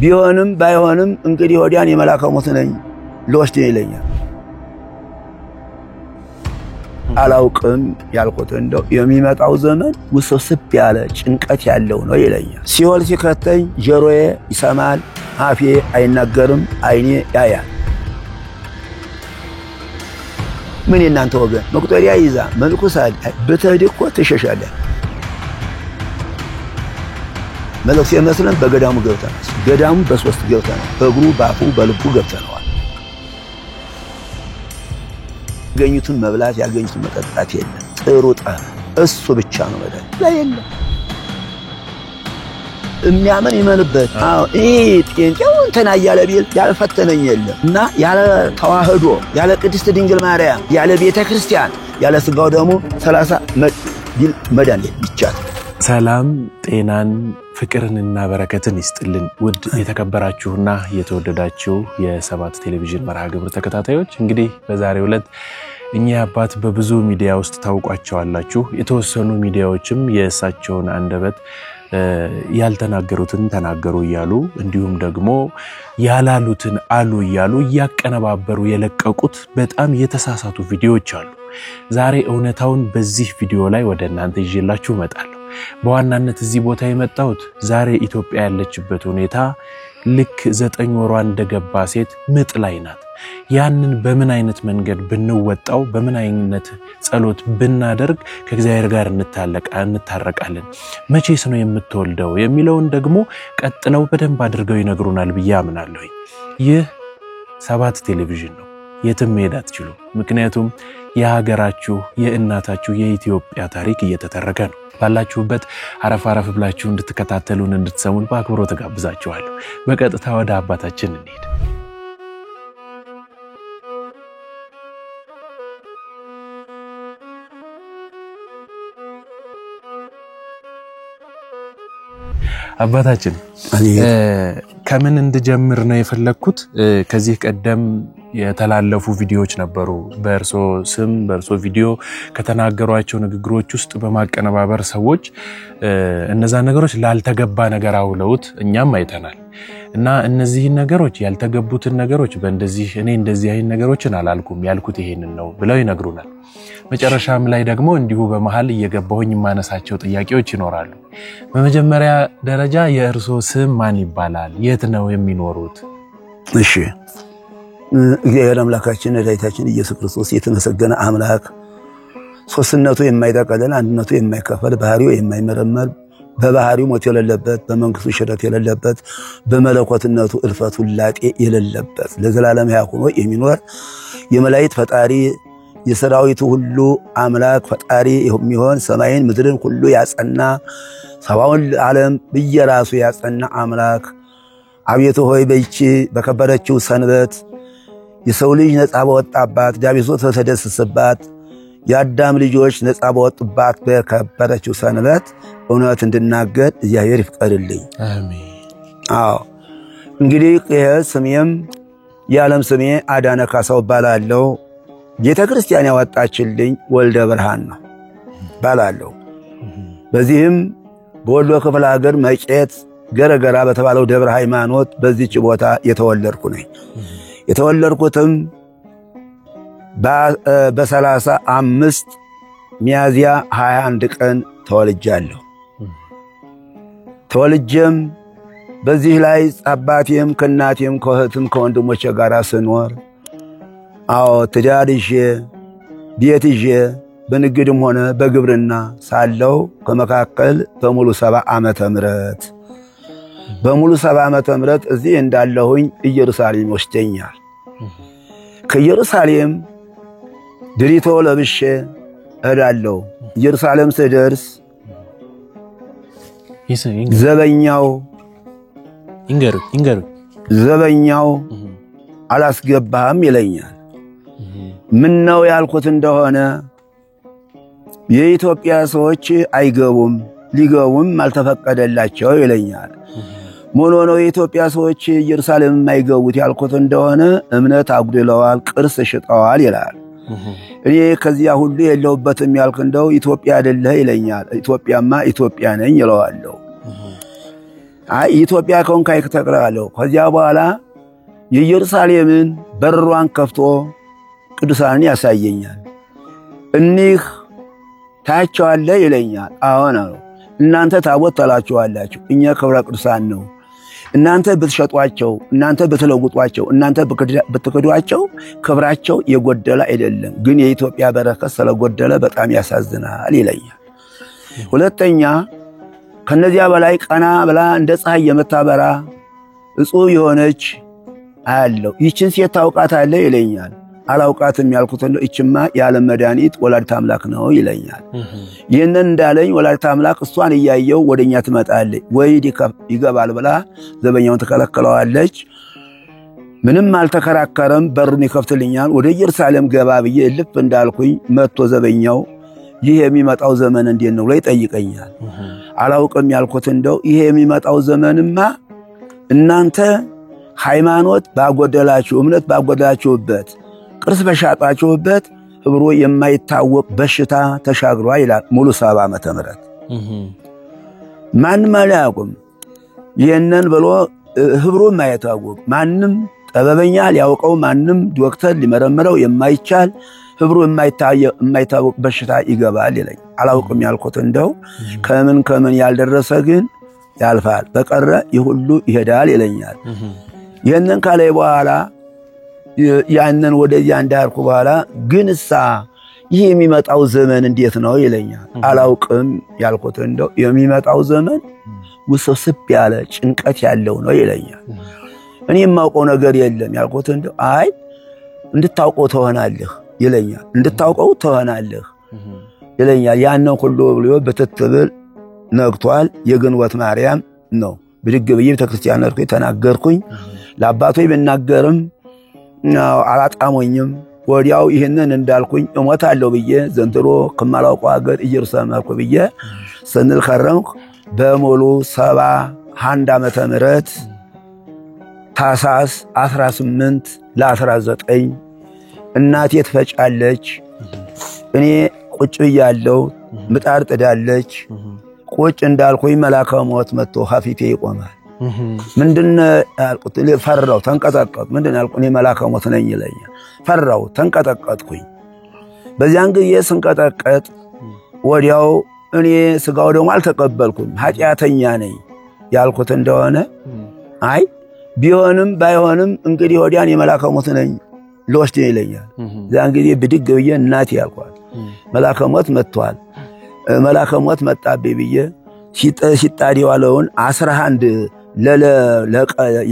ቢሆንም ባይሆንም እንግዲህ ወዲያን የመላከ ሞት ነኝ ልወስድ ይለኛል አላውቅም ያልኩት እንደው የሚመጣው ዘመን ውስብስብ ያለ ጭንቀት ያለው ነው ይለኛል ሲኦል ሲከተኝ ጆሮዬ ይሰማል አፌ አይናገርም አይኔ ያያል ምን እናንተ ወገን መቁጠሪያ ይዛ መልኩሳል በተድኮ ተሸሻለ መለክስ የመስለን በገዳሙ ገብተናል ገዳሙ በሶስት ገብተናል በእግሩ ባፉ በልቡ ገብተናል ያገኙትን መብላት ያገኙትን መጠጣት የለም ጥሩ ጠር እሱ ብቻ ነው መዳን ላይ የለም የሚያምን ይመንበት ጤንጤው እንተና ያለ ቢል ያልፈተነኝ የለም እና ያለ ተዋህዶ ያለ ቅድስት ድንግል ማርያም ያለ ቤተ ክርስቲያን ያለ ስጋው ደግሞ 30 ቢል መዳን ይቻላል ሰላም ጤናን ፍቅርንና በረከትን ይስጥልን ውድ የተከበራችሁና የተወደዳችሁ የሰባት ቴሌቪዥን መርሃ ግብር ተከታታዮች እንግዲህ በዛሬው ዕለት እኛ አባት በብዙ ሚዲያ ውስጥ ታውቋቸዋላችሁ የተወሰኑ ሚዲያዎችም የእሳቸውን አንደበት ያልተናገሩትን ተናገሩ ይያሉ እንዲሁም ደግሞ ያላሉትን አሉ ይያሉ ያቀነባበሩ የለቀቁት በጣም የተሳሳቱ ቪዲዮዎች አሉ ዛሬ እውነታውን በዚህ ቪዲዮ ላይ ወደ እናንተ ይዤላችሁ መጣለሁ በዋናነት እዚህ ቦታ የመጣሁት ዛሬ ኢትዮጵያ ያለችበት ሁኔታ ልክ 9 ወሯ እንደገባ ሴት ምጥ ላይ ናት ያንን በምን አይነት መንገድ ብንወጣው በምን አይነት ጸሎት ብናደርግ ከእግዚአብሔር ጋር እንታረቃለን መቼስ ነው የምትወልደው የሚለውን ደግሞ ቀጥለው በደንብ አድርገው ይነግሩናል ብዬ አምናለሁ ይህ ሰባት ቴሌቪዥን ነው የትም ሄድ አትችሉ ምክንያቱም የሀገራችሁ የእናታችሁ የኢትዮጵያ ታሪክ እየተተረከ ነው ባላችሁበት አረፍ ብላችሁ እንድትከታተሉን እንድትሰሙን በአክብሮት ተጋብዛችኋለሁ በቀጥታ ወደ አባታችን እንሂድ አባታችን ከምን እንድጀምር ነው የፈለኩት ከዚህ ቀደም የተላለፉ ቪዲዮዎች ነበሩ በእርሶ ስም በእርሶ ቪዲዮ ከተናገሯቸው ንግግሮች ውስጥ በማቀነባበር ሰዎች እነዛ ነገሮች ላልተገባ ነገር አውለውት እኛም አይተናል እና እነዚህ ነገሮች ያልተገቡትን ነገሮች በእንደዚህ እኔ እንደዚህ አይን ነገሮችን አላልኩም ያልኩት ይሄንን ነው ብለው ይነግሩናል መጨረሻም ላይ ደግሞ እንዲሁ በመሃል እየገባሁኝ ማነሳቸው ጥያቄዎች ይኖራሉ በመጀመሪያ ደረጃ የእርሶ ስም ማን ይባላል የት ነው የሚኖሩት እሺ እግዚአብሔር አምላካችን መድኃኒታችን ኢየሱስ ክርስቶስ የተመሰገነ አምላክ ሶስትነቱ የማይጠቀለል አንድነቱ የማይከፈል ባህሪው የማይመረመር በባህሪው ሞት የሌለበት በመንግስቱ ሽረት የሌለበት በመለኮትነቱ እልፈት ውላጤ የሌለበት ለዘላለም ያቆመ የሚኖር የመላእክት ፈጣሪ የሰራዊቱ ሁሉ አምላክ ፈጣሪ የሚሆን ሰማይን ምድርን ሁሉ ያጸና ሰባውን ዓለም በየራሱ ያጸና አምላክ አቤቱ ሆይ በእቺ በከበረችው ሰንበት የሰው ልጅ ነፃ በወጣባት ዲያብሎስ ተደሰሰባት ያዳም ልጆች ነፃ በወጡባት በከበረችው ሰንበት እውነት እንድናገር እግዚአብሔር ይፍቀድልኝ አሜን አዎ እንግዲህ ስሜም የዓለም ስሜ አዳነ ካሳው ባላለው ቤተ ክርስቲያን ያወጣችልኝ ወልደ ብርሃን ነው ባላለው በዚህም በወሎ ክፍለ ሀገር መቄት ገረገራ በተባለው ደብረ ሃይማኖት በዚህች ቦታ የተወለድኩ ነኝ የተወለድኩትም በ35 ሚያዝያ 21 ቀን ተወልጃለሁ ተወልጀም በዚህ ላይ አባቴም ከናቴም ከእህትም ከወንድሞቼ ጋር ስኖር አዎ ትዳርጄ ቤትጄ በንግድም ሆነ በግብርና ሳለው ከመካከል በሙሉ 70 ዓመተ ምህረት በሙሉ 70 ዓመተ ምህረት እዚህ እንዳለሁኝ ኢየሩሳሌም ወስደኛል ከኢየሩሳሌም ድሪቶ ለብሼ እዳለው ኢየሩሳሌም ስደርስ ዘበኛው ይንገሩ ዘበኛው አላስገባም ይለኛል ምን ነው ያልኩት እንደሆነ የኢትዮጵያ ሰዎች አይገቡም ሊገቡም አልተፈቀደላቸው ይለኛል ሞኖ ነው የኢትዮጵያ ሰዎች ኢየሩሳሌም የማይገቡት ያልኩት እንደሆነ እምነት አጉድለዋል ቅርስ ሽጠዋል ይላል እኔ ከዚያ ሁሉ የለውበትም ያልኩ እንደው ኢትዮጵያ አይደለህ ይለኛል ኢትዮጵያማ ኢትዮጵያ ነኝ ይለዋለሁ ኢትዮጵያ ከሆንክ አይተቀራለሁ። ከዚያ በኋላ የኢየሩሳሌምን በሯን ከፍቶ ቅዱሳንን ያሳየኛል። እኒህ ታያቸዋለህ ይለኛል። አዎን አለው። እናንተ ታቦት ተላችኋላችሁ፣ እኛ ክብረ ቅዱሳን ነው። እናንተ ብትሸጧቸው፣ እናንተ ብትለውጧቸው፣ እናንተ ብትክዷቸው ክብራቸው የጎደለ አይደለም፣ ግን የኢትዮጵያ በረከት ስለጎደለ በጣም ያሳዝናል ይለኛል። ሁለተኛ ከነዚያ በላይ ቀና ብላ እንደ ፀሐይ የምታበራ እጹብ የሆነች አያለው። ይችን ሴት ታውቃታለህ ይለኛል። አላውቃትም ያልኩት ነው። እችማ የዓለም መድኃኒት ወላዲተ አምላክ ነው ይለኛል። ይህንን እንዳለኝ ወላዲተ አምላክ እሷን እያየው ወደኛ ትመጣለች ወይ ይገባል ብላ ዘበኛውን ተከለከለዋለች። ምንም አልተከራከረም። በሩን ይከፍትልኛል። ወደ ኢየሩሳሌም ገባ ብዬ ልፍ እንዳልኩኝ መጥቶ ዘበኛው ይሄ የሚመጣው ዘመን እንዴት ነው ብሎ ይጠይቀኛል። አላውቅም ያልኩት እንደው ይሄ የሚመጣው ዘመንማ እናንተ ሃይማኖት ባጎደላችሁ፣ እምነት ባጎደላችሁበት፣ ቅርስ በሻጣችሁበት ህብሮ የማይታወቅ በሽታ ተሻግሯል ይላል። ሙሉ 70 ዓመተ ምህረት ማንም አላውቅም። ይሄንን ብሎ ህብሮ የማይታወቅ ማንም ጠበበኛ ሊያውቀው ማንም ዶክተር ሊመረምረው የማይቻል ህብሮ የማይታወቅ በሽታ ይገባል ይለኝ። አላውቅም ያልኩት እንደው ከምን ያልደረሰ ግን ያልፋል፣ በቀረ ይሁሉ ይሄዳል ይለኛል። ይሄንን ካለ በኋላ ያንን ወደዚያ እንዳርኩ በኋላ ግንሳ ይሄ የሚመጣው ዘመን እንዴት ነው ይለኛል። አላውቅም ያልኩት እንደው የሚመጣው ዘመን ውስብስብ ያለ ጭንቀት ያለው ነው ይለኛል። እኔ የማውቀው ነገር የለም ያልኩት እንደው አይ እንድታውቀው ትሆናለህ ይለኛል። እንድታውቀው ትሆናለህ ይለኛል። ያንን ሁሉ ብሎ በትትብል ነግቷል። የግንቦት ማርያም ነው። ብድግ ብዬ ቤተክርስቲያን ነርኩ ተናገርኩኝ። ለአባቶይ ብናገርም አላጣሞኝም። ወዲያው ይሄንን እንዳልኩኝ እሞታለሁ ብዬ ዘንድሮ ከማላውቀው ሀገር ኢየሩሳሌም አልኩ ብዬ ስንል ከረምኩ። በሙሉ 71 ዓመተ ምህረት ታኅሳስ 18 ለ19 እናቴ ትፈጫለች። እኔ ቁጭ ብያለሁ። ምጣድ ጥዳለች። ቁጭ እንዳልኩኝ መልአከ ሞት መጥቶ ሐፊቴ ይቆማል። ምንድነው ያልኩት? ፈራው፣ ተንቀጠቀጥኩ። ምንድነው ያልኩት? እኔ መልአከ ሞት ነኝ ይለኛል። ፈራው፣ ተንቀጠቀጥኩኝ። በዚያን ጊዜ ስንቀጠቀጥ ወዲያው እኔ ስጋው ደግሞ አልተቀበልኩም፣ ኃጢአተኛ ነኝ ያልኩት እንደሆነ አይ ቢሆንም ባይሆንም እንግዲህ ወዲያን የመልአከ ሞት ነኝ ልወስድ ይለኛል። ያን ጊዜ ብድግ ብዬ እናቴ ያልኳት መልአከ ሞት መጥቷል፣ መልአከ ሞት መጣብኝ ብዬ ሲጣድ የዋለውን 11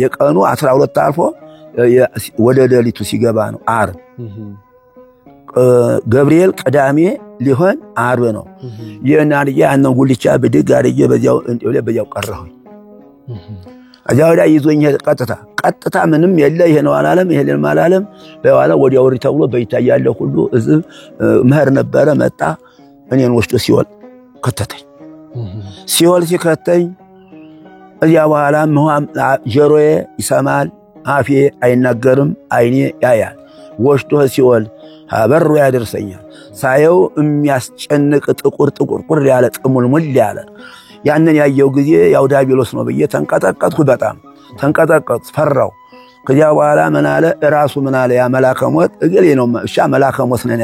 የቀኑ 12 አልፎ ወደ ሌሊቱ ሲገባ ነው ዓርብ። ገብርኤል ቅዳሜ ሊሆን ዓርብ ነው። የናርያ ያንን ጉልቻ ብድግ አድርጌ በዚያው ቀረሁኝ። አጃው ላይ ይዞኝ ቀጥታ ምንም የለ ይሄ ነው አላለም፣ ይሄ ነው አላለም። በኋላ ወዲያው ወሪ ተብሎ በይታያለው ሁሉ እዝብ መህር ነበረ መጣ። እኔን ወስዶ ሲወል ከተተኝ። ሲወል ሲከተኝ እዚያ በኋላ ጆሮዬ ይሰማል፣ አፌ አይናገርም፣ አይኔ ያያል። ወስዶ ሲወል በሩ ያደርሰኛል። ሳየው የሚያስጨንቅ ጥቁር ያለ ጥሙልሙል ያለ ያንን ያየው ጊዜ ያው ዲያብሎስ ነው ብዬ ተንቀጠቀጥኩ። በጣም ተንቀጠቀጥኩ፣ ፈራው። ከዚያ በኋላ ምን አለ ራሱ ምን አለ ያ መልአከ ሞት እገሌ ነው እሺ መልአከ ሞት ነኝ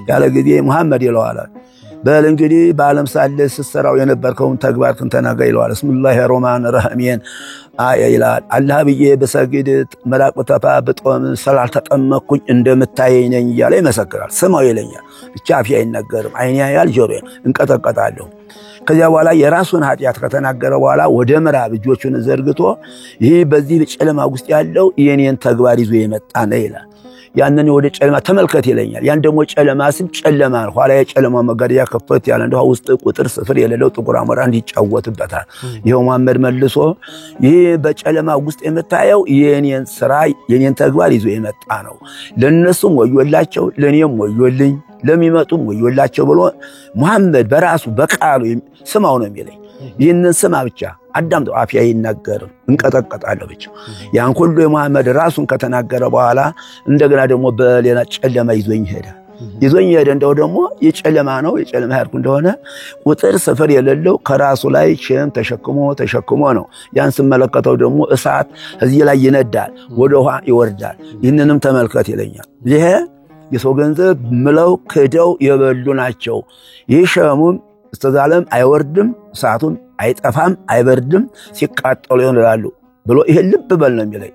ያለ ጊዜ መሐመድ ይለዋል። በል እንግዲህ በዓለም ሳለ ስትሰራው የነበርከውን ተግባርክን ተናገር ይለዋል። ብስሚላሂ ረህማን ረሂም ይላል። አላህ ብዬ በሰግድ መላእክቱ ተፋብጦም ስላልተጠመቅኩኝ እንደምታየኝ ነኝ እያለ ይመሰክራል። ስማው ይለኛል። ብቻ አፌ አይናገርም፣ አይኔ ያያል፣ ጆሮዬ እንቀጠቀጣለሁ። ከዚያ በኋላ የራሱን ኃጢአት ከተናገረ በኋላ ወደ ምዕራብ እጆቹን ዘርግቶ ይሄ በዚህ ጨለማ ውስጥ ያለው የኔን ተግባር ይዞ የመጣ ነው ይላል። ያንን ወደ ጨለማ ተመልከት ይለኛል። ያን ደግሞ ጨለማ ስም ጨለማ ኋላ የጨለማ መጋረጃ ከፈት ያለ እንደው ውስጥ ቁጥር ስፍር የሌለው ጥቁር አሞራ እንዲጫወትበታል። ይሄው መሐመድ መልሶ ይሄ በጨለማ ውስጥ የምታየው የኔን ስራ የኔን ተግባር ይዞ የመጣ ነው። ለነሱም ወዮላቸው፣ ለኔም ወዮልኝ፣ ለሚመጡም ወዮላቸው ብሎ መሐመድ በራሱ በቃሉ ስማው ነው የሚለኝ። ይህንን ስማ ብቻ አዳምጠው፣ አፌ አይናገርም፣ እንቀጠቀጣለሁ ብቻ። ያን ሁሉ የመሐመድ ራሱን ከተናገረ በኋላ እንደገና ደግሞ በሌላ ጨለማ ይዞኝ ሄደ። ይዞኝ ሄደ። እንደው ደግሞ የጨለማ ነው የጨለማ ሄድኩ እንደሆነ ቁጥር ስፍር የሌለው ከራሱ ላይ ሸም ተሸክሞ ነው። ያን ስመለከተው ደግሞ እሳት እዚህ ላይ ይነዳል፣ ወደ ውሃ ይወርዳል። ይህንንም ተመልከት ይለኛል። ይሄ የሰው ገንዘብ ምለው ክደው የበሉ ናቸው። ይህ ሸሙም እስተዛለም አይወርድም፣ እሳቱም አይጠፋም፣ አይበርድም፣ ሲቃጠሉ ይሆናሉ ብሎ ይሄ ልብ በል ነው የሚለኝ።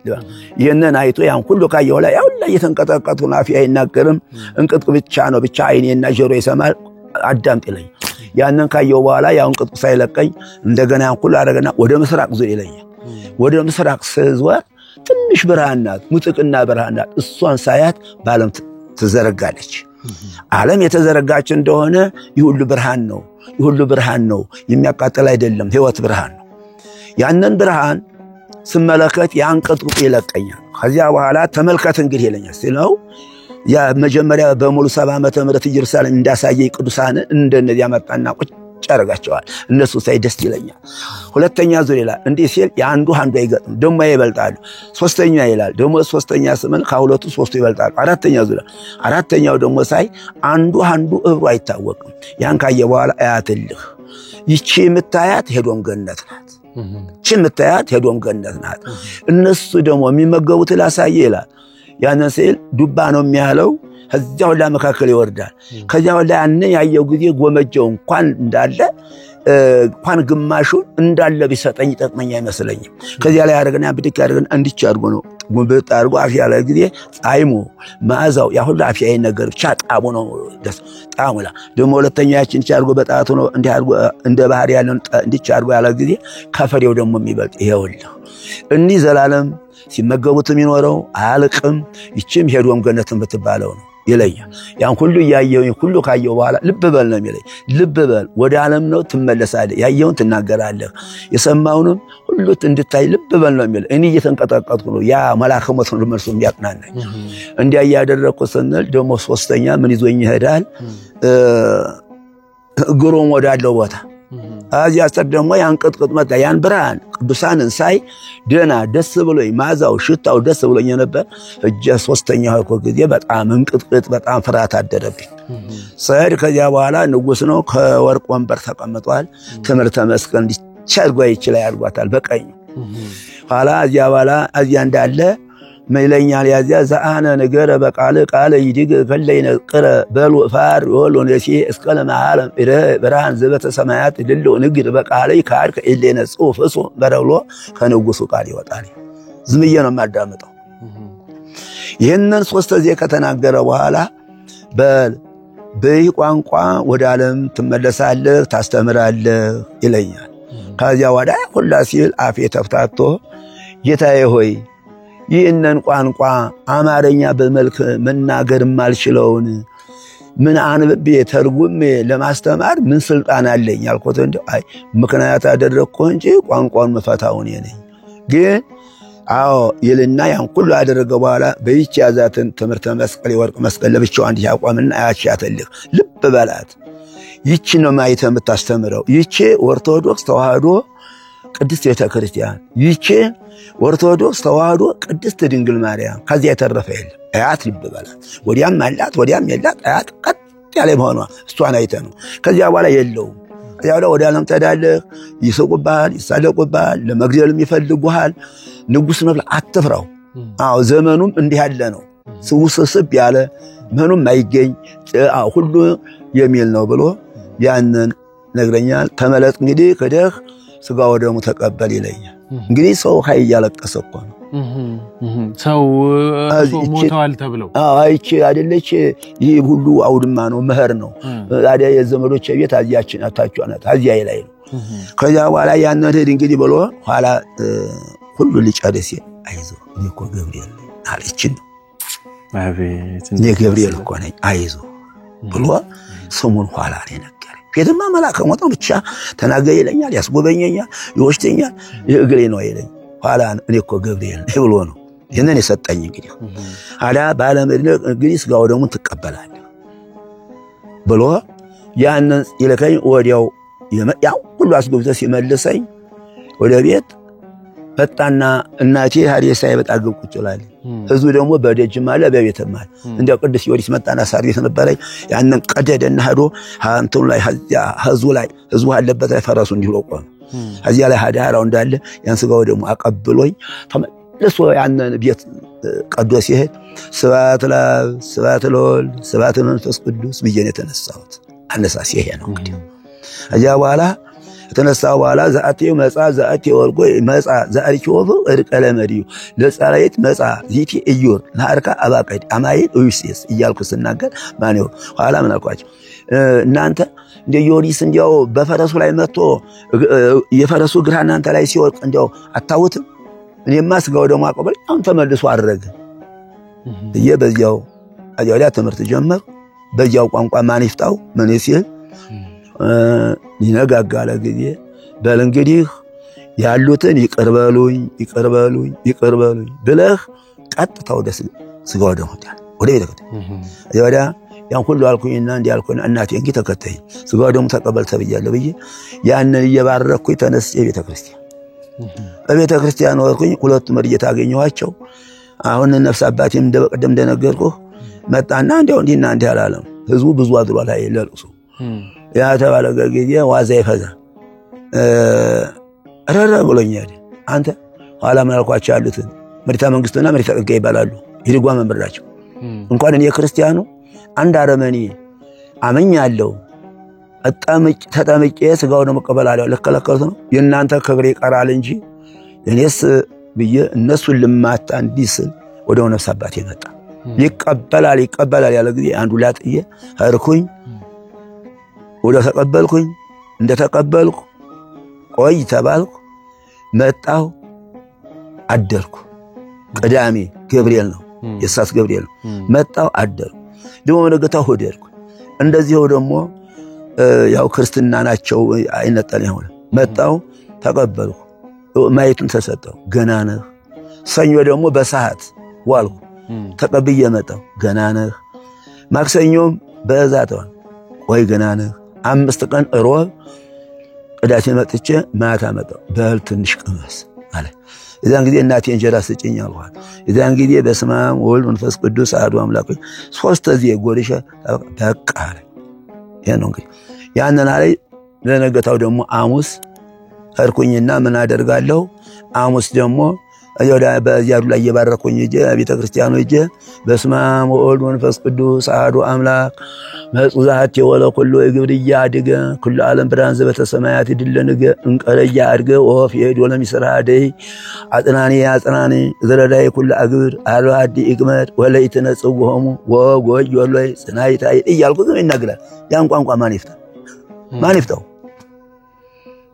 ይሄንን አይቶ ያን ሁሉ ካየው ላይ ያው ላይ የተንቀጠቀጡ አፌ አይናገርም፣ እንቅጥቅ ብቻ ነው ብቻ አይኔና ጆሮ ይሰማል፣ አዳምጥ ይለኝ። ያንን ካየው በኋላ ያው እንቅጥቅ ሳይለቀኝ እንደገና ያን ሁሉ አረጋና ወደ ምስራቅ ዙር ይለኛል። ወደ ምስራቅ ስዞር ትንሽ ብርሃን ናት፣ ሙጥቅና ብርሃን ናት። እሷን ሳያት በዓለም ትዘረጋለች። ዓለም የተዘረጋች እንደሆነ ይሁሉ ብርሃን ነው፣ ይሁሉ ብርሃን ነው፣ የሚያቃጥል አይደለም፣ ህይወት ብርሃን ነው። ያንን ብርሃን ስመለከት ያንቀጥቅጡ ይለቀኛል። ከዚያ በኋላ ተመልከት እንግዲህ ይለኛል ሲለው ያ መጀመሪያ በሙሉ 70 ዓመተ ምህረት ኢየሩሳሌም እንዳሳየኝ ቅዱሳን እንደነዚያ መጣና ቁጭ ያረጋቸዋል። እነሱ ሳይ ደስ ይለኛል። ሁለተኛ ዙር ይላል እንዲህ ሲል ያንዱ አንዱ አይገጥም፣ ደሞ ይበልጣሉ። ሶስተኛ ይላል ደሞ ሶስተኛ ስምን ከሁለቱ ሶስቱ ይበልጣሉ። አራተኛ ዙር አራተኛው ደሞ ሳይ አንዱ እብሩ አይታወቅም። ያን ካየ በኋላ አያትልህ ይቺ የምታያት ሄዶም ገነት ናት። ችምታያት ሄዶም ገነት ናት። እነሱ ደግሞ የሚመገቡት ላሳየ ይላል። ያንን ሲል ዱባ ነው የሚያለው ከዚያው ላይ መካከል ይወርዳል። ከዚያው ላይ ያን ያየው ጊዜ ጎመጀው እንኳን እንዳለ እንኳን ግማሹ እንዳለ ቢሰጠኝ ይጠቅመኝ አይመስለኝም። ከዚያ ላይ ያደርገና ብድክ ያደርገና እንዲች አድርጎ ነው ጉንብጥ አድርጎ አፍያ ላይ ጊዜ ጻይሞ ማዛው ያ ሁሉ አፍያ ነገር ቻጣቡ ነው ደስ ጣሙላ። ደግሞ ሁለተኛ ያችን ቻርጎ በጣቱ ነው እንዲህ አድርጎ እንደ ባህር ያለን እንዲች አድርጎ ያለ ጊዜ ከፈሬው ደግሞ የሚበልጥ ይሄውልህ እንዲህ ዘላለም ሲመገቡት የሚኖረው አያልቅም። ይችም ሄዶም ገነትን ብትባለው ነው ይለኛል። ያን ሁሉ ያየው ሁሉ ካየው በኋላ ልብ በል ነው የሚለኝ። ልብ በል ወደ ዓለም ነው ትመለሳለህ፣ ያየውን ትናገራለህ፣ የሰማውንም ሁሉ እንድታይ ልብ በል ነው የሚለኝ። እኔ እየተንቀጠቀጥኩ ነው ያ መልአከ ሞት ነው መልሶ የሚያጽናናኝ። እንዲያ ያደረኩ ስንል ደግሞ ሶስተኛ ምን ይዞኝ ይሄዳል? ግሮም ወዳለው ቦታ አዚያ አስተር ደግሞ ያን ቅጥቅጥ መጣ። ያን ብርሃን ቅዱሳንን ሳይ ደና ደስ ብሎኝ ማዛው ሽታው ደስ ብሎኝ ነበር። እጀ ሶስተኛው እኮ ጊዜ በጣም እንቅጥቅጥ በጣም ፍርሃት አደረብኝ። ሰይድ ከዚያ በኋላ ንጉስ ነው ከወርቅ ወንበር ተቀምጧል። ትምህርተ መስቀል እንዲቻርጓ ይችላል ያርጓታል በቀኝ ኋላ አዚያ በኋላ አዚያ እንዳለ መይለኛል ያዚያ ዘአነ ነገር በቃል ቃል ይድግ ፈለይነ ቅረ በሉ ፋር ወሎነሲ እስከለ ማዓለም እረ ብርሃን ዘበተ ሰማያት ድል ንግድ በቃል ካድ ከኢሌነ ጽሁፍ እሱ በረብሎ ከንጉሱ ቃል ይወጣል። ዝምዬ ነው ማዳመጠው። ይሄንን ሶስት ጊዜ ከተናገረ በኋላ በይ ቋንቋ ወደ ዓለም ትመለሳለህ ታስተምራለህ ይለኛል። ከዚያ ወዳ ሁላ ሲል አፌ ተፍታቶ ጌታዬ ሆይ ይህንን ቋንቋ አማርኛ በመልክ መናገር ማልችለውን ምን አንብቤ ተርጉሜ ለማስተማር ምን ስልጣን አለኝ አልኩት። እንደው አይ ምክንያት አደረኩ እንጂ ቋንቋውን መፈታው እኔ ነኝ። ግን አዎ ይልና ያን ሁሉ አደረገ በኋላ በይች ያዛትን ትምህርተ መስቀል የወርቅ መስቀል ለብቻው አንድ ያቋምና አያቻተልህ ልብ በላት። ይቺ ነው ማይተ የምታስተምረው። ይቺ ኦርቶዶክስ ተዋህዶ ቅድስት ቤተ ክርስቲያን፣ ይቺ ኦርቶዶክስ ተዋህዶ ቅድስት ድንግል ማርያም። ከዚያ የተረፈ የለም። አያት ልብ በላት። ወዲያም አላት ወዲያም የላት አያት ቀጥ ያለ መሆኗ እሷን አይተ ነው። ከዚያ በኋላ የለውም። ከዚያ በኋላ ወደ ዓለም ተዳለህ ይስቁብሃል፣ ይሳለቁብሃል፣ ለመግደልም ይፈልጉሃል። ንጉስ ነው አትፍራው። አዎ ዘመኑም እንዲህ ያለ ነው። ስውስስብ ያለ ምንም አይገኝ ሁሉ የሚል ነው ብሎ ያንን ነግረኛል። ተመለጥ እንግዲህ ከደህ ስጋው ደሙ ተቀበል ይለኛል። እንግዲህ ሰው ሀይ ያለቀሰ እኮ ነው ሰው ሞተዋል ተብለው አይቼ አይደለች። ይህ ሁሉ አውድማ ነው መህር ነው። ታዲያ የዘመዶች ቤት አዚያችን አታችሁ አናት አዚያ ላይ ነው። ከዚያ በኋላ ያን ሄድ እንግዲህ ብሎ ኋላ ሁሉ ሊጨርስ አይዞህ እኔ እኮ ገብርኤል አለችን። አቤት እኔ ገብርኤል እኮ ነኝ አይዞህ ብሎ ስሙን ኋላ ላይ ነገረኝ። ፊትማ መልአከ ሞት ነው ብቻ ተናገረ ይለኛል፣ ያስጎበኘኛል፣ ይወስደኛል፣ እግሬ ነው ይለኝ። ኋላ እኔ እኮ ገብርኤል ነኝ ብሎ ነው ይሄንን የሰጠኝ። እንግዲህ አላ ባለመድነ እንግዲህ ስጋው ደግሞ ትቀበላለህ ብሎ ያንን ይለከኝ። ወዲያው ያው ሁሉ አስጎብዘ ሲመልሰኝ ወደ ቤት መጣና እናቴ ሐዲስ ሳይበጣ ግብቁጭ ይላል ህዝቡ ደግሞ በደጅም አለ በቤትም አለ እንደ ቅዱስ ጊዮርጊስ መጣና ሳር ቤት ነበረኝ ያንን ቀደደና ሄዶ አንተው ላይ ህዝቡ አለበት ላይ ፈረሱ እንዲሁ ቆመ እዚያ ላይ ሀዳራው እንዳለ ያን ስጋው ደግሞ አቀብሎኝ ተመልሶ ያንን ቤት ቀዶስ ይሄድ ስብሐት ለአብ ስብሐት ለወልድ ስብሐት ለመንፈስ ቅዱስ ብዬ ነው የተነሳሁት አነሳስ ይሄ ነው እንግዲህ እዚያ በኋላ ተነሳው በኋላ ዘአቴው መጻ ዘአቴው ወልጎ መጻ ዘአሪቾ እርቀለ መዲዩ ለጻላይት መጻ ዚቲ እዩር ናርካ አባቀድ አማይል ኡይሲስ እያልኩ ስናገር ማነው ኋላ ምን አልኳቸው እናንተ እንደ ጊዮርጊስ እንዲያው በፈረሱ ላይ መጥቶ የፈረሱ ግራ እናንተ ላይ ሲወርቅ እንዲያው አታውትም እኔማ ስጋው ደግሞ አቀበል አሁን ተመልሶ አረገ በዚያው አጃላ ትምህርት ጀመር በዚያው ቋንቋ ማን ይፍታው ምን ሲል ይነጋጋለ ጊዜ በል እንግዲህ ያሉትን ይቀርበሉኝ ብለህ ቀጥታው ደስ ስጋው ደግሞ ወደ ቤተ ወደ ያን ሁሉ አልኩኝና እንዲያልኩኝ እናቴ እንግዲህ ተከተይ ስጋው ደግሞ ተቀበል ተብያለሁ ብዬ ያንን እየባረኩኝ ተነስቼ ቤተ ክርስቲያን ወርኩኝ ሁለቱ መርየት አገኘኋቸው አሁን ነፍስ አባቴም እንደበቀደም እንደነገርኩ መጣና እንዲና እንዲ አላለም ህዝቡ ብዙ አድሯል አይለልሱ ያ ተባለገ ጊዜ ዋዛ ይፈዛ ረረ ብሎኛል አንተ ኋላ ምን አልኳቸው ያሉትን መሪታ መንግስቱና መሪታ ጸጋ ይባላሉ ይልጓ መንበራቸው እንኳን እኔ ክርስቲያኑ አንድ አረመኔ አመኛለሁ ተጠምቄ ስጋው ነው መቀበላለው ለከለከሉት ነው የናንተ ክብር ይቀራል እንጂ እኔስ ብዬ እነሱን ልማታ እንዲስል ወደው ነፍስ አባቴ መጣ ይቀበላል ያለ ጊዜ አንዱ ላጥዬ አርኩኝ ወደ ተቀበልኩኝ እንደተቀበልኩ ቆይ ተባልኩ መጣው አደርኩ ቅዳሜ ገብርኤል ነው የሳስ ገብርኤል ነው መጣው አደርኩ ደግሞ ነገታው ሆደርኩ እንደዚህው ደግሞ ያው ክርስትና ናቸው አይነጠል ይሆነ መጣው ተቀበልኩ ማይቱን ተሰጠው ገና ነህ ሰኞ ደግሞ በሰዓት ዋልኩ ተቀብዬ መጣው ገና ነህ ማክሰኞም በዛተው ወይ ገና ነህ 5 ቀን ሮብ ቅዳሴ መጥቼ ማታ መጣው በል ትንሽ ቀመስ አለ እዛን ጊዜ እናቴ እንጀራ ስጭኝ አልኋት እዛን ጊዜ በስመ አብ ወወልድ ወመንፈስ ቅዱስ አሐዱ አምላክ ሶስት ጊዜ ጎርሼ በቃ አለ ያን እንግዲህ ያንን አለ ለነገታው ደግሞ ሐሙስ ሄድኩኝና ምን አደርጋለሁ ሐሙስ ደግሞ አያዳ በዚያዱ ላይ የባረኩኝ እጄ ቤተ ክርስቲያኑ እጄ በስመ አብ ወወልድ ወመንፈስ ቅዱስ አሐዱ አምላክ መጽዛት የወለ ኩሉ እግብድያ አድገ ኩሉ ዓለም ብርሃን ዘበተ ሰማያት ይድለንገ እንቀለያ አድገ ወፍ ይሄድ ወለም ይስራደይ አጥናኔ ዘረዳይ ኩሉ አግብር አልዋዲ እግመድ ወለይተነ ጽውሆሙ ወጎይ ወለይ ጽናይታይ እያልኩ ነው ይናገራል ያን ቋንቋ ማን ይፍታው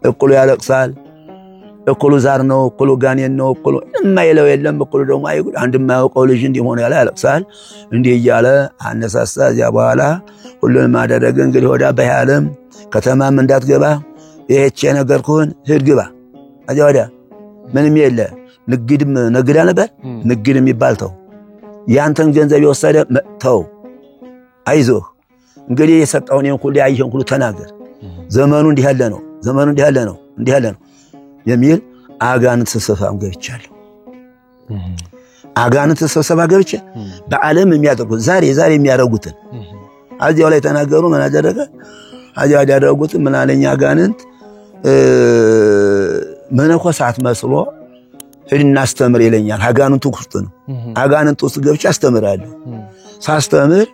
እኩሉ ያለቅሳል እኩሉ ዛር ነው እኩሉ ጋኔን ነው እኩሉ የማይለው የለም እኩሉ ደግሞ አይጉድ አንድ ማያውቀው ልጅ እንዲሆነ ያለ ያለቅሳል እንዲህ እያለ አነሳሳ እዚያ በኋላ ሁሉንም አደረገ እንግዲህ ወዳ በዓለም ከተማም እንዳትገባ ይሄች ነገርኩን ሂድ ግባ እዚያ ወዳ ምንም የለ ንግዳ ነበር ንግድ የሚባል ተው ያንተን ገንዘብ የወሰደ ተው አይዞህ እንግዲህ የሰጠውን ሁሉ ያየን ሁሉ ተናገር ዘመኑ እንዲህ ያለ ነው የሚል አጋንንት ስብሰባም ገብቻለሁ አጋንንት ስብሰባ ገብቼ በዓለም የሚያደርጉት ዛሬ የሚያደርጉትን አዚያው ላይ ተናገሩ ምን አደረገ አዚያው ያደረጉትን ምን አለኛ አጋንንት መነኮሳት መስሎ ሄድና አስተምር ይለኛል አጋንንቱ ውስጥ ነው አጋንንቱ ውስጥ ገብቼ አስተምራለሁ ሳስተምር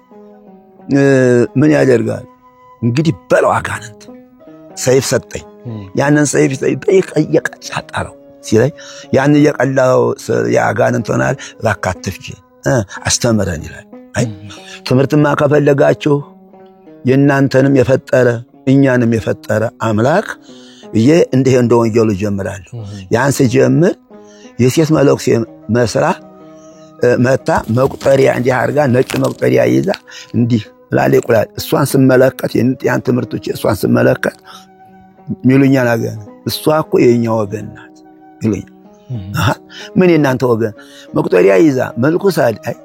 ምን ያደርጋል እንግዲህ በለው አጋንንት ሰይፍ ሰጠኝ ያንን ሰይፍ የቀጫጣለው ሲላይ ያን የቀላው ያጋንንት ሆናል ባካትፍጂ አስተምረን ይላል አይ ትምህርትማ ከፈለጋችሁ የናንተንም የፈጠረ እኛንም የፈጠረ አምላክ እንደ ወንጌሉ ጀምራለሁ ያን ሲጀምር የሴት መለክሴ መስራ መታ መቁጠሪያ እንዲህ አርጋ ነጭ መቁጠሪያ ይዛ እንዲህ ላለ ይቆላል እሷን ስመለከት ያን ትምህርቶች እሷን ስመለከት ሚሉኛ ነገር እሷ እኮ የኛ ወገን ናት ሚሉኛ ምን የናንተ ወገን መቁጠሪያ ይዛ መልኩሳል አይ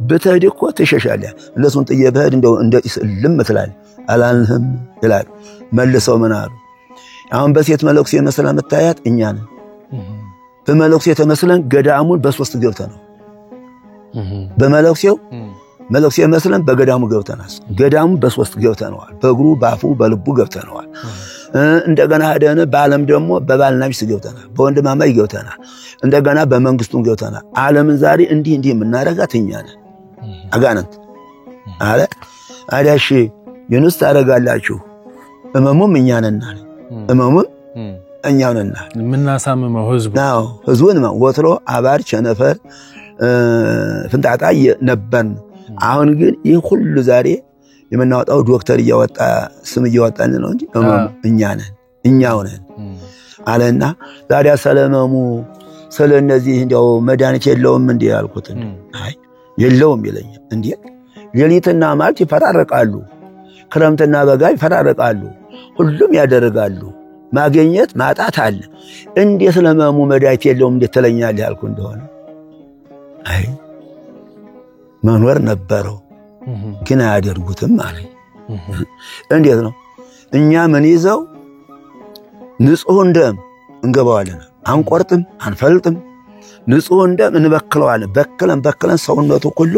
በተድኮ ተሸሻለ እነሱን ጥየበህድ እንደ ልም ትላል አላንህም ይላል መልሰው ምን አሉ አሁን በሴት መለክሴ መስላ መታያት እኛ ነን በመለክሴ ተመስለን ገዳሙን በሶስት ገብተናል በመለክሴው መለክሴ መስለን በገዳሙ ገብተናል ገዳሙ በሶስት ገብተናል በእግሩ ባፉ በልቡ ገብተናል እንደገና ሄደን በዓለም ደግሞ በባልና ሚስት ገብተናል በወንድማማች ገብተናል እንደገና በመንግስቱን ገብተናል ዓለምን ዛሬ እንዲህ የምናረጋት እኛ ነን አጋንንት አለ አዳሽ የንስ ታረጋላችሁ እመሙም እኛ ነን አለ እመሙም እኛው ነን ምናሳምመው ህዝቡን ወትሮ አባር ቸነፈር ፍንጣጣ ነበርን አሁን ግን ይህ ሁሉ ዛሬ የምናወጣው ዶክተር እያወጣ ስም እያወጣን ነው እንጂ እኛ ነን እኛው ነን አለና ዛሬ ሰለመሙ ስለነዚህ እንደው መድኃኒት የለውም እንዴ ያልኩት አይ የለውም ይለኛል እንዴ ሌሊትና ማልት ይፈራረቃሉ ክረምትና በጋ ይፈራረቃሉ ሁሉም ያደርጋሉ ማግኘት ማጣት አለ እንዴ ስለመሙ መድኃኒት የለውም እንዴ ተለኛል ያልኩ እንደሆነ አይ መኖር ነበረው ግን አያደርጉትም አለኝ እንዴት ነው እኛ ምን ይዘው ንጹህ እንደም እንገባዋለን አንቆርጥም አንፈልጥም ንጹህ እንደም እንበክለዋለን በክለን ሰውነቱ ሁሉ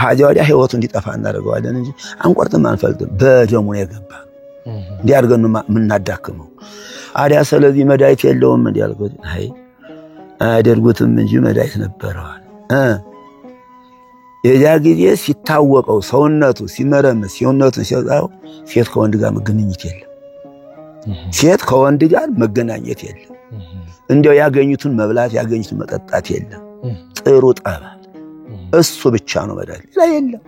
ሀጃውዳ ህይወቱ እንዲጠፋ እናደርገዋለን እንጂ አንቆርጥም አንፈልጥም በደሙ ነው የገባ እንዲያርገን ምናዳክመው አዲያ ስለዚህ መድኃኒት የለውም እንዲያልኩት አይ አያደርጉትም እንጂ መድኃኒት ነበረዋል የያ ጊዜ ሲታወቀው ሰውነቱ ሲመረመስ ሰውነቱን ሲያዛው ሴት ከወንድ ጋር መገናኘት የለም ሴት ከወንድ ጋር መገናኘት የለም እንደው ያገኙትን መብላት ያገኙትን መጠጣት የለም ጥሩ ጠባል እሱ ብቻ ነው መድኃኒት ላይ የለም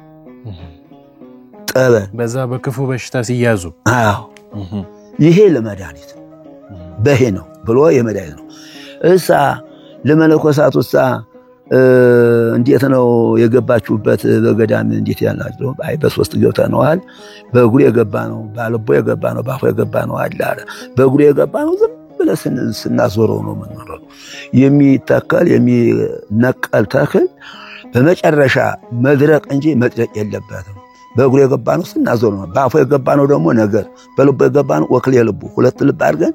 ጠባል በዛ በክፉ በሽታ ሲያዙ አዎ ይሄ ለመድኃኒት በሄ ነው ብሎ የመድኃኒት ነው እሳ ለመለኮሳቱሳ እንዴት ነው የገባችሁበት በገዳም እንዴት ያላችሁ አይ በሶስት ገብተናል በእግሩ የገባ ነው ባልቦ የገባ ነው ባፎ የገባ ነው አላረ በእግሩ የገባ ነው ዝም ብለን ስናዞረው ነው የምንኖረው የሚተከል የሚነቀል ተክል በመጨረሻ መድረቅ እንጂ መጥረቅ የለበትም በእግሩ የገባ ነው ስናዞረው ነው ባፎ የገባ ነው ደግሞ ነገር በልቦ የገባ ነው ወክል የልቡ ሁለት ልብ አድርገን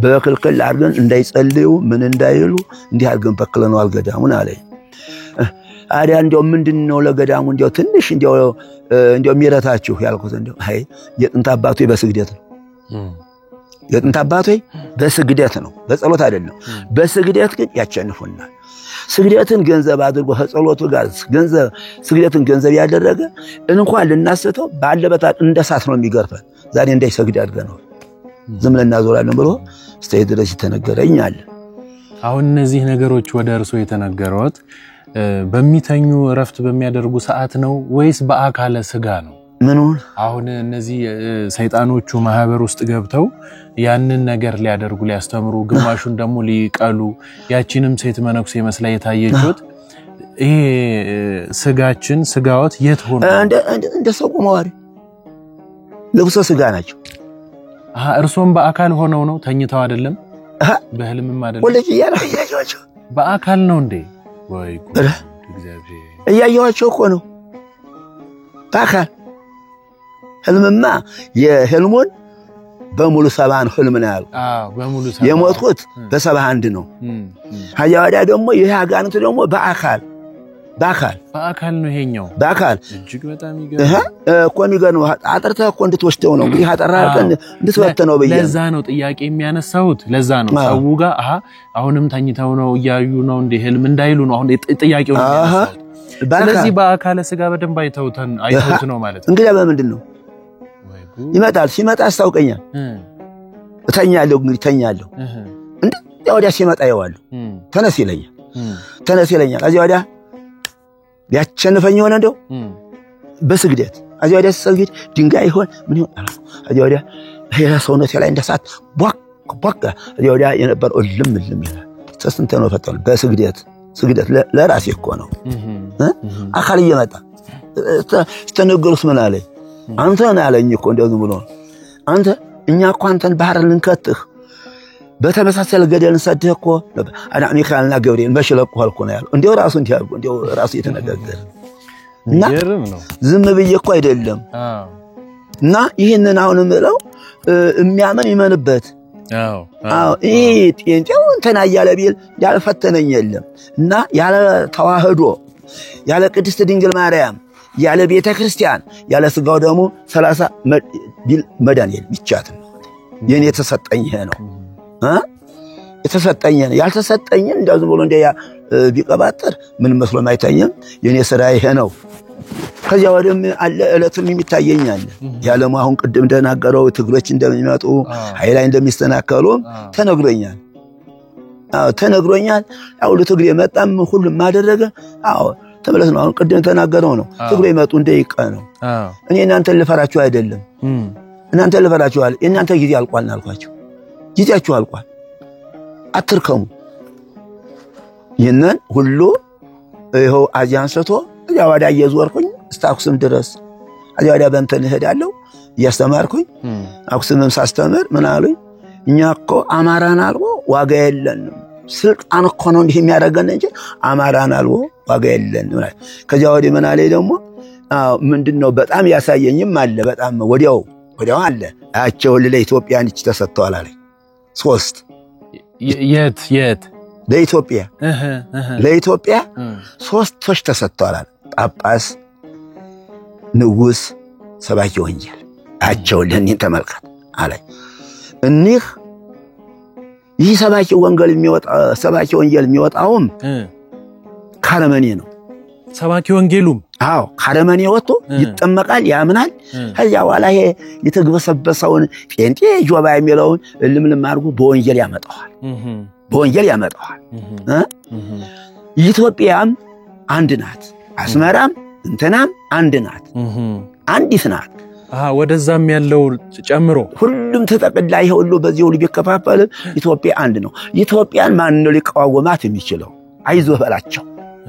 በክልክል አድርገን እንዳይጸልዩ ምን እንዳይሉ እንዲህ አድርገን በክለነው አልገዳሙን አለኝ አዲያ እንደው ምንድነው ለገዳሙ እንደው ትንሽ እንደው ሚረታችሁ ያልኩት እንደው አይ የጥንት አባቱ በስግደት ነው የጥንት አባቱ በስግደት ነው በጸሎት አይደለም በስግደት ግን ያቸንፉናል ስግደትን ገንዘብ አድርጎ ከጸሎቱ ጋር ስግደትን ገንዘብ ያደረገ እንኳን ልናስተው ባለበታ እንደሳት ነው የሚገርፈን ዛሬ እንዳይሰግድ አድርገነው ዝም ለናዞራለን ብሎ እስቲ ድረስ ተነገረኛል አሁን እነዚህ ነገሮች ወደ እርሶ የተነገሩት በሚተኙ ረፍት በሚያደርጉ ሰዓት ነው ወይስ በአካለ ስጋ ነው ምኑ አሁን እነዚህ ሰይጣኖቹ ማህበር ውስጥ ገብተው ያንን ነገር ሊያደርጉ ሊያስተምሩ ግማሹን ደግሞ ሊቀሉ ያቺንም ሴት መነኩሴ መስላ የታየችት ይሄ ስጋችን ስጋዎት የት ሆነ እንደ ሰው ቆመዋሪ ለብሶ ስጋ ናቸው እርሶም በአካል ሆነው ነው ተኝተው አይደለም በህልምም አይደለም ወለጅ ያያያቸው በአካል ነው እንዴ ወይ እግዚአብሔር ያያያቸው እኮ ነው በአካል ህልምማ የህልሙን በሙሉ 70 ህልም ነው ያለው በሙሉ 70 የሞትኩት በ71 ነው ሀያዋዳ ደግሞ ይሄ አጋንንት ደግሞ በአካል ነው ይሄኛው በአካል እጅግ በጣም ይገርም እኮ የሚገርም አጥርታ እኮ እንድትወስደው ነው እንግዲህ አጠራቀን እንድትወተነው በየ ለዛ ነው ጥያቄ የሚያነሳውት ለዛ ነው ሰው ጋር አሁንም ተኝተው ነው ያዩ ነው እንደ ህልም እንዳይሉ ነው አሁን ጥያቄው ነው ስለዚህ በአካለ ስጋ በደንብ አይተውት ነው ማለት ነው እንግዲህ በምንድን ነው ይመጣል ሲመጣ አስታውቀኛል እተኛለሁ እንግዲህ ተኛለሁ እንዴ ወዲያ ሲመጣ ይዋለሁ ተነስ ይለኛል አዚ ወዲያ ያቸነፈኝ ሆነ እንደው በስግደት አዚ ወዲያ ሰግድ ድንጋይ ይሆን ምን ይሆን አዚ ወዲያ ሄራ ሰውነቴ ላይ እንደሳት ቦክ አዚ ወዲያ የነበር ልም ይላል ተስንተ ነው ፈጠል በስግደት ለራሴ እኮ ነው አካል እየመጣ ተነገሩስ ምን አለ አንተ ናለኝ እኮ እንደው ዝም ብሎ አንተ እኛ እኮ አንተን ባህር ልንከትህ በተመሳሳለ ገደል እንሰድህ እኮ አና ሚካኤልና ገብርኤል መሽለቁ አልኩ ነው ያለው እንደው ራሱ እንዲያርጉ እንደው ራሱ የተነገረ እና ዝም ብዬ እኮ አይደለም እና ይሄንን አሁን ምለው የሚያመን ይመንበት አዎ ጤንጤው እንትና እያለ ቢል ያልፈተነኝ የለም እና ያለ ተዋህዶ ያለ ቅድስት ድንግል ማርያም ያለ ቤተ ክርስቲያን ያለ ስጋው ደግሞ 30 ቢል መዳን ይቻት ነው የኔ ተሰጠኝ ይሄ ነው የተሰጠኝ ያልተሰጠኝ እንደው ዝም ብሎ እንደያ ቢቀባጥር ምን መስሎ ማይታየም የኔ ስራ ይሄ ነው ከዚያ ወደም አለ እለቱም የሚታየኛል ያለሙ አሁን ቅድም እንደናገረው ትግሮች እንደሚመጡ ኃይላይ እንደሚስተናከሉ ተነግሮኛል አው ለትግሬ መጣም ሁሉም ማደረገ አው ተመለስ ነው አሁን ቅድም ተናገረው ነው ትግሬ መጡ እንደይቀ ነው እኔ እናንተ ልፈራችሁ አይደለም እናንተ ልፈራችኋል እናንተ ጊዜ አልቋልና አልኳችሁ ጊዜያችሁ አልቋል አትርከሙ ይነን ሁሉ ይሄው አጃንሰቶ ያዋዳ እየዞርኩኝ እስታኩስም ድረስ አያዳ በእንተን ሄዳለሁ ያስተማርኩኝ አኩስምም ሳስተምር ምን አሉኝ እኛኮ አማራን አልቦ ዋጋ የለንም ስልጣን እኮ ነው እንዲህ የሚያደርገን እንጂ አማራን አልቦ ዋጋ የለንም ከዚያ ወዲህ ምን አለኝ ደግሞ ምንድነው በጣም ያሳየኝም አለ በጣም ወዲያው አለ አቸው ለኢትዮጵያ እንዲች ተሰጥቷል አለኝ 3 የት ለኢትዮጵያ 3 ቶሽ ተሰጥቷል ጳጳስ ንጉስ ሰባኪ ወንጌል አቸው ለኔ ተመልከት አለኝ እኒህ ይህ ሰባኪ ወንጌል የሚወጣውም ካረመኔ ነው ሰባኪ ወንጌሉም አዎ ካረመኔ ወጥቶ ይጠመቃል ያምናል ከዚያ በኋላ ይሄ የተግበሰበሰውን ጴንጤ ጆባ የሚለውን ልምልም አድርጎ በወንጌል ያመጣዋል ኢትዮጵያም አንድ ናት አስመራም እንትናም አንድ ናት አንዲት ናት ወደዛም ያለው ጨምሮ ሁሉም ተጠቅላ ይሄ ሁሉ በዚህ ሁሉ ቢከፋፈል ኢትዮጵያ አንድ ነው ኢትዮጵያን ማን ነው ሊቃወማት የሚችለው አይዞህ በላቸው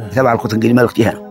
የተባልኩት እንግዲህ መልእክት ይሄ ነው